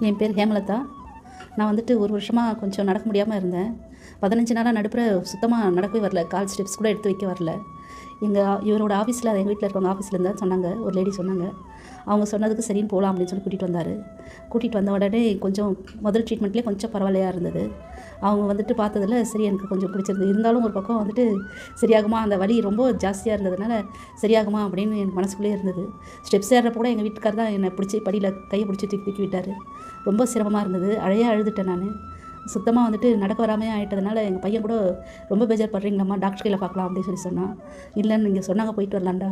என் பேர் ஹேமலதா. நான் வந்துட்டு ஒரு வருஷமாக கொஞ்சம் நடக்க முடியாமல் இருந்தேன். 15 நாளாக நடுப்புற சுத்தமாக நடக்கவே வரல. கால் ஸ்டெப்ஸ் கூட எடுத்து வைக்க வரல. இவரோட ஆஃபீஸில், எங்கள் வீட்டில் இருக்கவங்க ஆஃபீஸ்லேருந்து தான் சொன்னாங்க. ஒரு லேடி சொன்னாங்க. அவங்க சொன்னதுக்கு சரின்னு போகலாம் அப்படின்னு சொல்லி கூட்டிகிட்டு வந்தார். கூட்டிகிட்டு வந்த உடனே கொஞ்சம் முதல் ட்ரீட்மெண்ட்லேயே கொஞ்சம் பரவாயில்லையாக இருந்தது. அவங்க வந்துட்டு பார்த்ததில் சரி எனக்கு கொஞ்சம் பிடிச்சிருந்தது. இருந்தாலும் ஒரு பக்கம் வந்துட்டு சரியாகுமா, அந்த வலி ரொம்ப ஜாஸ்தியாக இருந்ததுனால சரியாகுமா அப்படின்னு எனக்கு மனசுக்குள்ளே இருந்தது. ஸ்டெப்ஸ் ஏறுறப்ப கூட எங்கள் வீட்டுக்கார் தான் என்னை பிடிச்சி படியில் கையை பிடிச்சி தூக்கி விட்டார். ரொம்ப சிரமமாக இருந்தது. அழுதுட்டேன் நான். சுத்தமாக வந்துட்டு நடக்க வராமையே ஆகிட்டதுனால எங்கள் பையன் கூட ரொம்ப பேஜார்படுறீங்களாம்மா, டாக்டர் கையில் பார்க்கலாம் அப்படின்னு சொல்லி சொன்னான். இல்லைன்னு நீங்கள் சொன்னாங்க போயிட்டு வரலான்டா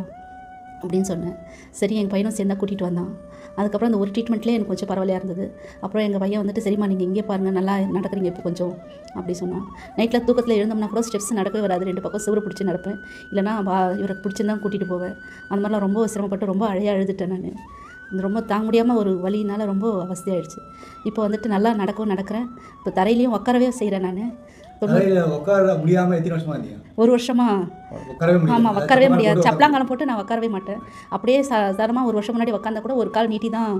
அப்படின்னு சொன்னேன். சரி எங்கள் பையனும் சேர்ந்தா கூட்டிகிட்டு வந்தான். அதுக்கப்புறம் அந்த ஒரு ட்ரீட்மெண்ட்லேயே எனக்கு கொஞ்சம் பரவாயில்லையாக இருந்தது. அப்புறம் எங்கள் பையன் வந்துட்டு சரிம்மா நீங்கள் இங்கே பாருங்கள், நல்லா நடக்கிறீங்க இப்போ கொஞ்சம் அப்படி சொன்னான். நைட்டில் தூக்கத்தில் எழுந்தோம்னா கூட ஸ்டெப்ஸ் நடக்கவே வராது. 2 பக்கம் சுவரை பிடிச்சி நடப்பேன். இல்லைனா இவரை பிடிச்சிருந்தான் கூட்டிகிட்டு போவேன். அந்த மாதிரிலாம் ரொம்ப சிரமப்பட்டு ரொம்ப அழுதுட்டேன் நான். ரொம்ப தாங்க முடியாமல் ஒரு வலியினால் ரொம்ப அவஸ்தையாயிடுச்சு. இப்போ வந்துட்டு நல்லா நடக்கிறேன். இப்போ தரையிலையும் உட்காரவே செய்கிறேன் நான். உட்கார முடியாமல் எத்தனை வருஷமா இருந்தீங்க? 1 வருஷமா. ஆமாம், உட்காரவே முடியாது. சப்பலாங்காலம் போட்டு நான் உட்காரவே மாட்டேன். அப்படியே சாதாரணமாக 1 வருஷம் முன்னாடி உட்காந்தா கூட ஒரு கால் நீட்டி தான்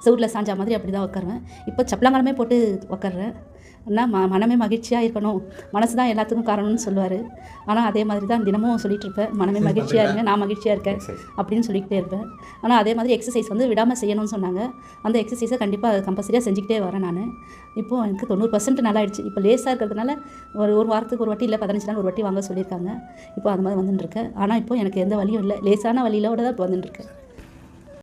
செவுட்டில் சாஞ்சா மாதிரி அப்படி தான் உட்காருவேன். இப்போ சப்பலாங்காலமே போட்டு உட்கார்றேன். ஆனால் மனமே மகிழ்ச்சியாக இருக்கணும், மனசு தான் எல்லாத்துக்கும் காரணம்னு சொல்லுவார். ஆனால் அதே மாதிரி தான் தினமும் சொல்லிகிட்டு இருப்பேன், மனமே மகிழ்ச்சியாக இருங்க, நான் மகிழ்ச்சியாக இருக்கேன் அப்படின்னு சொல்லிக்கிட்டே இருப்பேன். ஆனால் அதே மாதிரி எக்ஸசைஸ் வந்து விடாமல் செய்யணும்னு சொன்னாங்க. அந்த எக்ஸசைஸை கண்டிப்பாக கம்பல்சரியாக செஞ்சுக்கிட்டே வரேன் நான். இப்போது எனக்கு 90% நல்லா ஆயிடுச்சு. இப்போ லேஸாக இருக்கிறதுனால ஒரு வாரத்துக்கு ஒரு வாட்டி, இல்லை 15 நாள் ஒரு வாட்டி வாங்க சொல்லியிருக்காங்க. இப்போ அது மாதிரி வந்துட்டுருக்கேன். ஆனால் இப்போ எனக்கு எந்த வலியும் இல்லை. லேசான வலியிலோட தான் இப்போ வந்துட்டுருக்கேன்.